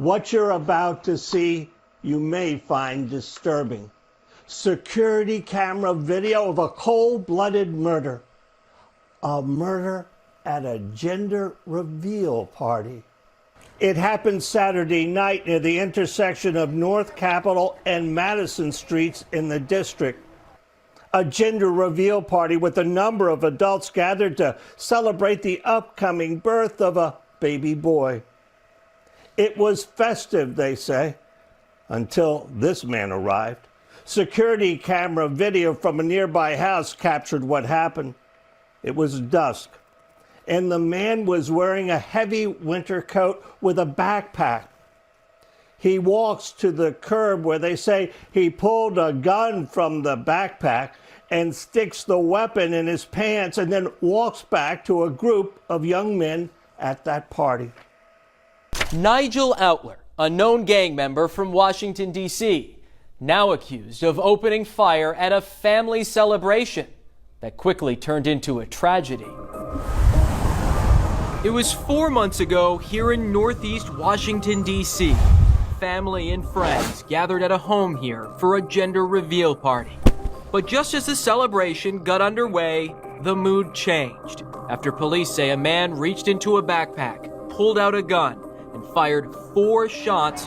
What you're about to see, you may find disturbing. Security camera video of a cold-blooded murder. A murder at a gender reveal party. It happened Saturday night near the intersection of North Capitol and Madison Streets in the district. A gender reveal party with a number of adults gathered to celebrate the upcoming birth of a baby boy. It was festive, they say, until this man arrived. Security camera video from a nearby house captured what happened. It was dusk, and the man was wearing a heavy winter coat with a backpack. He walks to the curb where they say he pulled a gun from the backpack and sticks the weapon in his pants and then walks back to a group of young men at that party. Nyjell Outler, a known gang member from Washington, D.C., now accused of opening fire at a family celebration that quickly turned into a tragedy. It was 4 months ago here in Northeast Washington, D.C. Family and friends gathered at a home here for a gender reveal party. But just as the celebration got underway, the mood changed after police say a man reached into a backpack, pulled out a gun, and fired 4 shots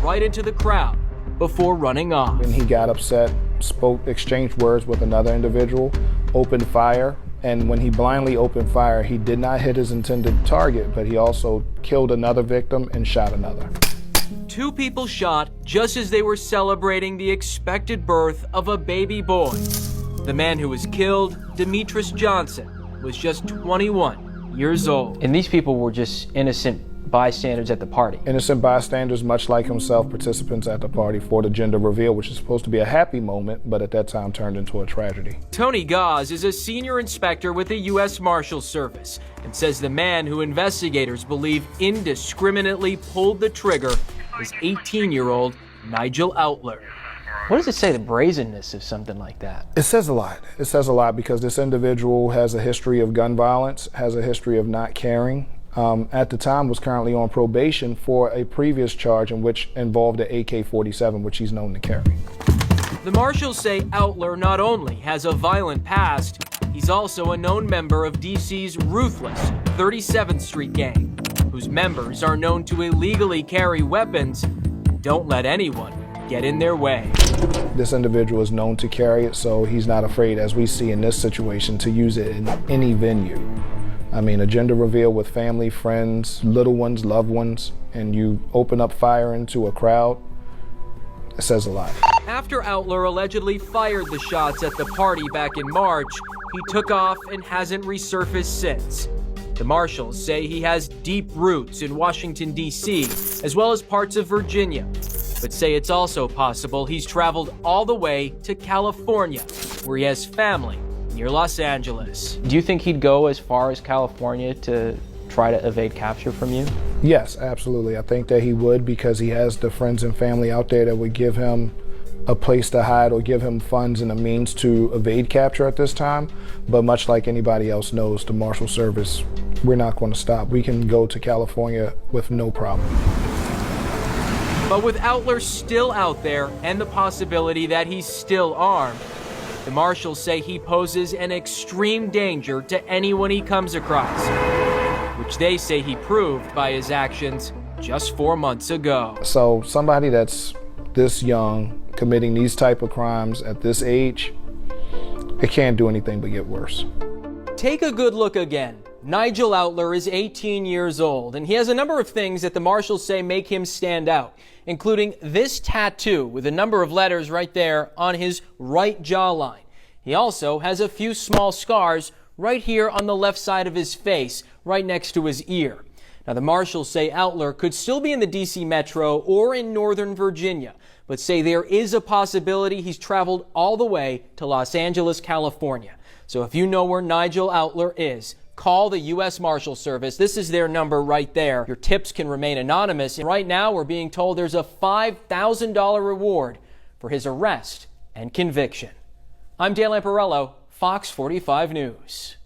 right into the crowd before running off. When he got upset, exchanged words with another individual, opened fire, and when he blindly opened fire, he did not hit his intended target, but he also killed another victim and shot another. 2 people shot just as they were celebrating the expected birth of a baby boy. The man who was killed, Demetrius Johnson, was just 21 years old. And these people were just innocent bystanders at the party. Innocent bystanders, much like himself, participants at the party for the gender reveal, which is supposed to be a happy moment, but at that time turned into a tragedy. Tony Gause is a senior inspector with the U.S. Marshals Service and says the man who investigators believe indiscriminately pulled the trigger is 18-year-old Nyjell Outler. What does it say, the brazenness of something like that? It says a lot. It says a lot because this individual has a history of gun violence, has a history of not caring. At the time was currently on probation for a previous charge in which involved an AK-47, which he's known to carry. The marshals say Outler not only has a violent past, he's also a known member of D.C.'s ruthless 37th Street gang, whose members are known to illegally carry weapons and don't let anyone get in their way. This individual is known to carry it, so he's not afraid, as we see in this situation, to use it in any venue. I mean, a gender reveal with family, friends, little ones, loved ones, and you open up fire into a crowd, it says a lot. After Outler allegedly fired the shots at the party back in March, he took off and hasn't resurfaced since. The marshals say he has deep roots in Washington, D.C., as well as parts of Virginia, but say it's also possible he's traveled all the way to California, where he has family near Los Angeles. Do you think he'd go as far as California to try to evade capture from you? Yes, absolutely. I think that he would, because he has the friends and family out there that would give him a place to hide or give him funds and a means to evade capture at this time. But much like anybody else knows, the Marshal Service, we're not going to stop. We can go to California with no problem. But with Outler still out there and the possibility that he's still armed, the marshals say he poses an extreme danger to anyone he comes across, which they say he proved by his actions just 4 months ago. So somebody that's this young, committing these type of crimes at this age, it can't do anything but get worse. Take a good look again. Nyjell Outler is 18 years old, and he has a number of things that the marshals say make him stand out, including this tattoo with a number of letters right there on his right jawline. He also has a few small scars right here on the left side of his face, right next to his ear. Now, the marshals say Outler could still be in the D.C. metro or in Northern Virginia, but say there is a possibility he's traveled all the way to Los Angeles, California. So if you know where Nyjell Outler is, call the U.S. Marshal Service. This is their number right there. Your tips can remain anonymous. And right now, we're being told there's a $5,000 reward for his arrest and conviction. I'm Dan Lamparello, Fox 45 News.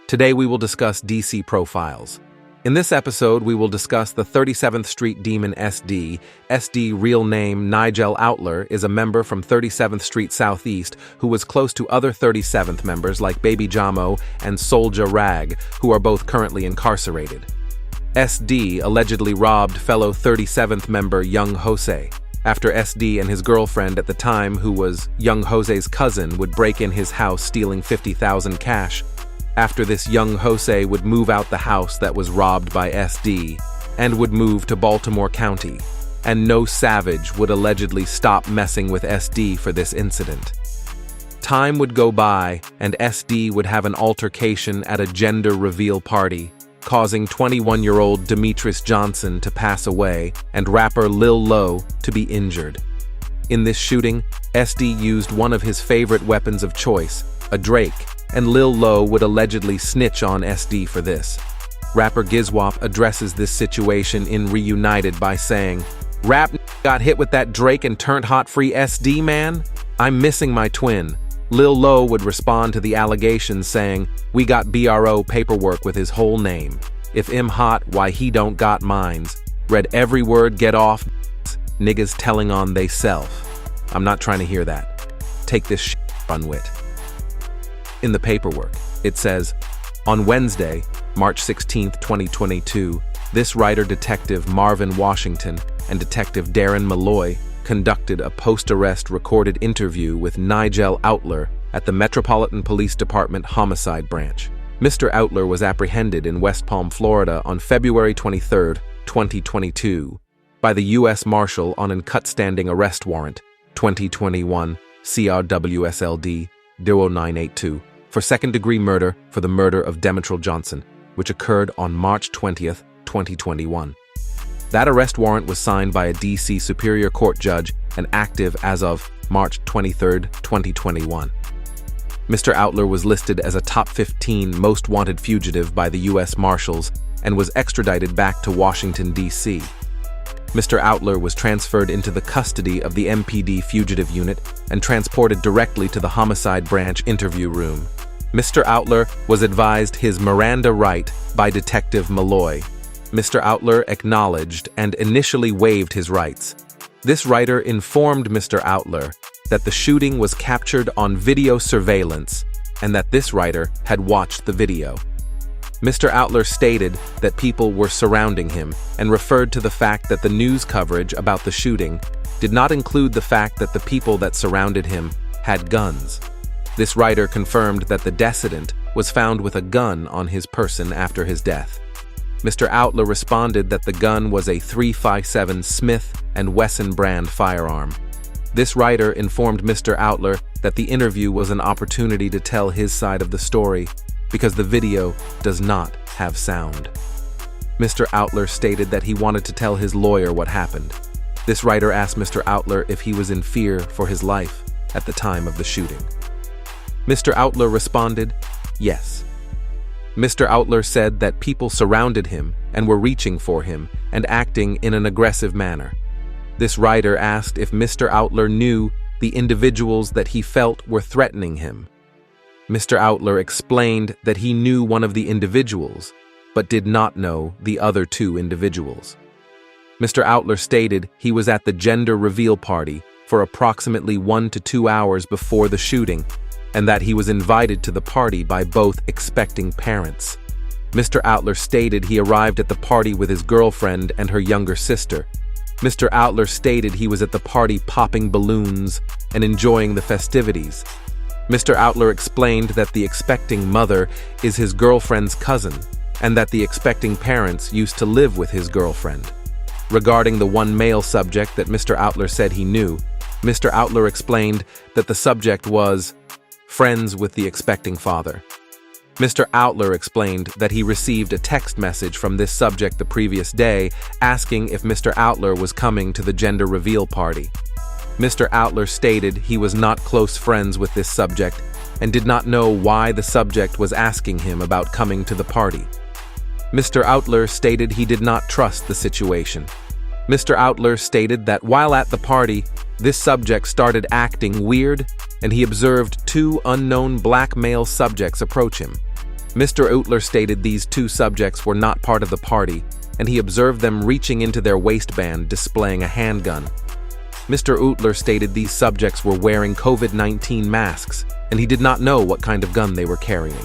Today we will discuss DC profiles. In this episode, we will discuss the 37th Street Demon SD. SD, real name Nyjell Outler, is a member from 37th Street Southeast who was close to other 37th members like Baby Jamo and Soulja Rag, who are both currently incarcerated. SD allegedly robbed fellow 37th member Young Jose, after SD and his girlfriend at the time, who was Young Jose's cousin, would break in his house stealing $50,000 cash. After this, Young Jose would move out the house that was robbed by SD and would move to Baltimore County, and no savage would allegedly stop messing with SD for this incident. Time would go by and SD would have an altercation at a gender reveal party, causing 21-year-old Demetrius Johnson to pass away and rapper Lil Low to be injured. In this shooting, SD used one of his favorite weapons of choice, a Drake, and Lil Low would allegedly snitch on SD for this. Rapper Gizwap addresses this situation in Reunited by saying, "Rap got hit with that Drake and turned hot free SD, man? I'm missing my twin." Lil Low would respond to the allegations saying, "We got BRO paperwork with his whole name. If him hot, why he don't got mines. Read every word, get off, niggas telling on they self. I'm not trying to hear that. Take this shit, run with." In the paperwork, it says, on Wednesday, March 16, 2022, this writer Detective Marvin Washington and Detective Darren Malloy conducted a post-arrest recorded interview with Nyjell Outler at the Metropolitan Police Department Homicide Branch. Mr. Outler was apprehended in West Palm, Florida on February 23, 2022, by the U.S. Marshal on an cut-standing arrest warrant, 2021 CRWSLD 0982, for second-degree murder for the murder of Demetrius Johnson, which occurred on March 20, 2021. That arrest warrant was signed by a D.C. Superior Court judge and active as of March 23, 2021. Mr. Outler was listed as a top 15 most wanted fugitive by the U.S. Marshals and was extradited back to Washington, D.C. Mr. Outler was transferred into the custody of the MPD Fugitive Unit and transported directly to the Homicide Branch interview room. Mr. Outler was advised his Miranda right by Detective Malloy. Mr. Outler acknowledged and initially waived his rights. This writer informed Mr. Outler that the shooting was captured on video surveillance and that this writer had watched the video. Mr. Outler stated that people were surrounding him and referred to the fact that the news coverage about the shooting did not include the fact that the people that surrounded him had guns. This writer confirmed that the decedent was found with a gun on his person after his death. Mr. Outler responded that the gun was a .357 Smith & Wesson brand firearm. This writer informed Mr. Outler that the interview was an opportunity to tell his side of the story because the video does not have sound. Mr. Outler stated that he wanted to tell his lawyer what happened. This writer asked Mr. Outler if he was in fear for his life at the time of the shooting. Mr. Outler responded, yes. Mr. Outler said that people surrounded him and were reaching for him and acting in an aggressive manner. This writer asked if Mr. Outler knew the individuals that he felt were threatening him. Mr. Outler explained that he knew one of the individuals, but did not know the other two individuals. Mr. Outler stated he was at the gender reveal party for approximately 1 to 2 hours before the shooting, and that he was invited to the party by both expecting parents. Mr. Outler stated he arrived at the party with his girlfriend and her younger sister. Mr. Outler stated he was at the party popping balloons and enjoying the festivities. Mr. Outler explained that the expecting mother is his girlfriend's cousin, and that the expecting parents used to live with his girlfriend. Regarding the one male subject that Mr. Outler said he knew, Mr. Outler explained that the subject was friends with the expecting father. Mr. Outler explained that he received a text message from this subject the previous day asking if Mr. Outler was coming to the gender reveal party. Mr. Outler stated he was not close friends with this subject and did not know why the subject was asking him about coming to the party. Mr. Outler stated he did not trust the situation. Mr. Outler stated that while at the party, this subject started acting weird and he observed 2 unknown black male subjects approach him. Mr. Outler stated these two subjects were not part of the party, and he observed them reaching into their waistband displaying a handgun. Mr. Outler stated these subjects were wearing COVID-19 masks, and he did not know what kind of gun they were carrying.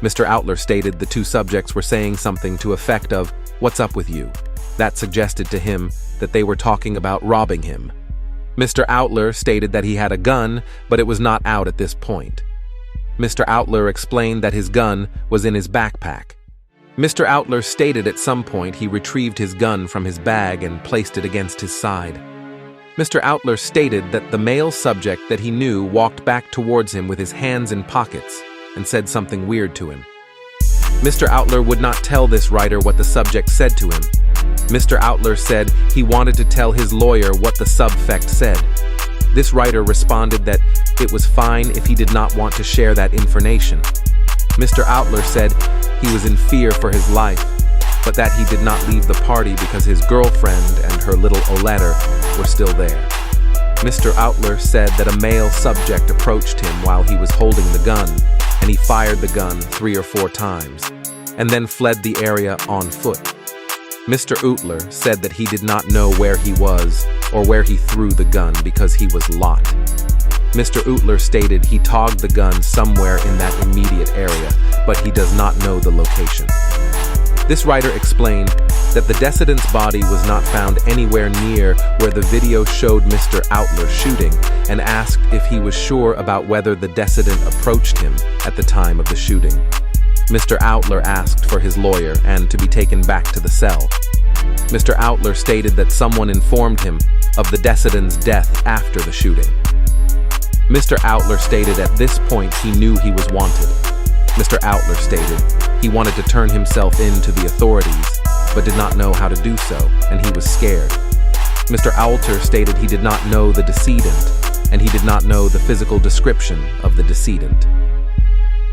Mr. Outler stated the two subjects were saying something to effect of, "What's up with you?" That suggested to him that they were talking about robbing him. Mr. Outler stated that he had a gun, but it was not out at this point. Mr. Outler explained that his gun was in his backpack. Mr. Outler stated at some point he retrieved his gun from his bag and placed it against his side. Mr. Outler stated that the male subject that he knew walked back towards him with his hands in pockets and said something weird to him. Mr. Outler would not tell this writer what the subject said to him. Mr. Outler said he wanted to tell his lawyer what the subject said. This writer responded that it was fine if he did not want to share that information. Mr. Outler said he was in fear for his life, but that he did not leave the party because his girlfriend and her little Outler were still there. Mr. Outler said that a male subject approached him while he was holding the gun, and he fired the gun 3 or 4 times, and then fled the area on foot. Mr. Outler said that he did not know where he was or where he threw the gun because he was locked. Mr. Outler stated he togged the gun somewhere in that immediate area, but he does not know the location. This writer explained that the decedent's body was not found anywhere near where the video showed Mr. Outler shooting, and asked if he was sure about whether the decedent approached him at the time of the shooting. Mr. Outler asked for his lawyer and to be taken back to the cell. Mr. Outler stated that someone informed him of the decedent's death after the shooting. Mr. Outler stated at this point he knew he was wanted. Mr. Outler stated he wanted to turn himself in to the authorities, but did not know how to do so, and he was scared. Mr. Outler stated he did not know the decedent, and he did not know the physical description of the decedent.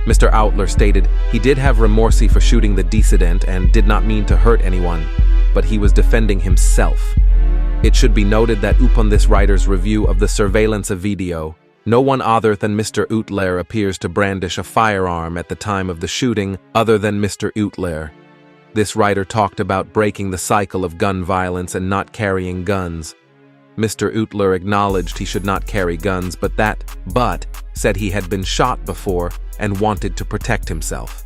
Mr. Outler stated he did have remorse for shooting the decedent and did not mean to hurt anyone, but he was defending himself. It should be noted that upon this writer's review of the surveillance video, no one other than Mr. Outler appears to brandish a firearm at the time of the shooting other than Mr. Outler. This writer talked about breaking the cycle of gun violence and not carrying guns. Mr. Outler acknowledged he should not carry guns, but said he had been shot before and wanted to protect himself.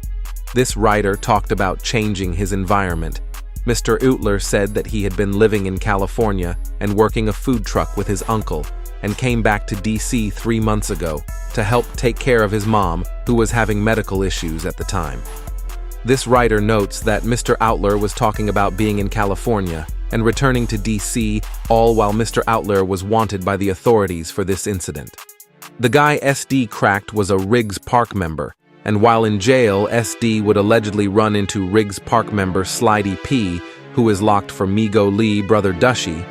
This writer talked about changing his environment. Mr. Outler said that he had been living in California and working a food truck with his uncle, and came back to DC 3 months ago to help take care of his mom, who was having medical issues at the time. This writer notes that Mr. Outler was talking about being in California and returning to DC, all while Mr. Outler was wanted by the authorities for this incident. The guy SD cracked was a Riggs Park member, and while in jail, SD would allegedly run into Riggs Park member Slidey P, who is locked for Migo Lee brother Dushy.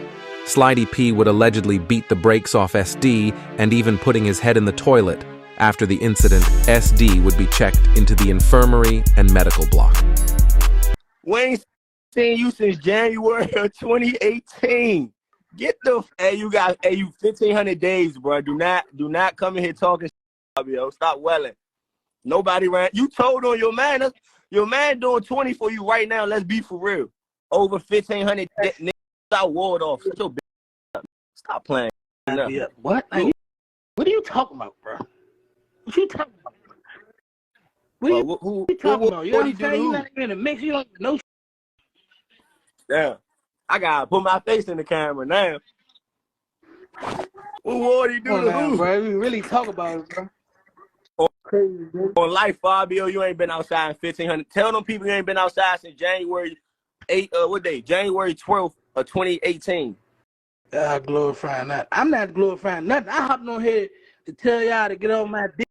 Slidey P would allegedly beat the brakes off SD and even putting his head in the toilet. After the incident, SD would be checked into the infirmary and medical block. We ain't seen you since January of 2018. Get the you 1,500 days, bro. Do not come in here talking shit, yo. Stop welling. Nobody ran. You told on your man. Your man doing 20 for you right now. Let's be for real. Over 1,500 niggas out ward off. Shut your bitch up. Stop playing. What? What are you talking about, bro? What you talking about? What are you talking about? You know what I'm saying? You not even in the mix. You don't know. Damn. I gotta put my face in the camera now. What would he do to who? Bro, we really talk about it, bro. On life, Fabio, you ain't been outside in 1,500. Tell them people you ain't been outside since January 12th of 2018. Glorifying that. I'm not glorifying nothing. I hopped on here to tell y'all to get on my dick.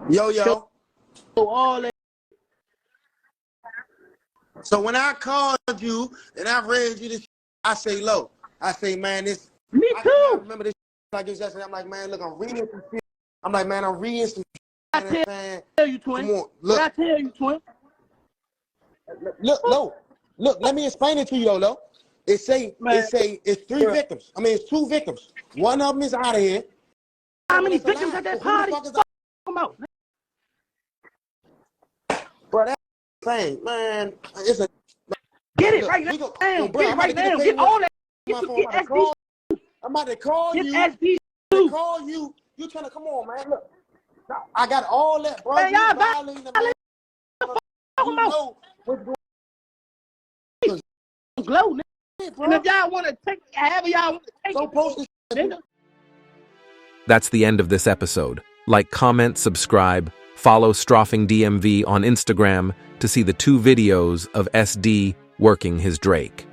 Yo. So all that. So when I called you and I read you this, I say, low. I say, man, this. Me too. I remember this like it was yesterday. I'm like, man, look, I'm reading some shit. I'm like, man, I'm reading some shit. I tell you, twin. Come on, look. I tell you, twin. Look, Lo. Look, let me explain it to you, Lo. It's 3 victims. I mean, it's 2 victims. One of them is out of here. How many victims at that party? Come out. Bro, that thing, man, it's a... Get it right now. Get it right now. Get all that. Get SD. I'm about to call you. Get SD. To call you. You trying to come on, man? Look, I got all that, bro. Man, You y'all violating the man. You know what's going glow, nigga. on, And if y'all want to take it, however y'all want to take so it, post this, nigga. That's the end of this episode. Like, comment, subscribe, follow Stroffing DMV on Instagram to see the 2 videos of SD working his Drake.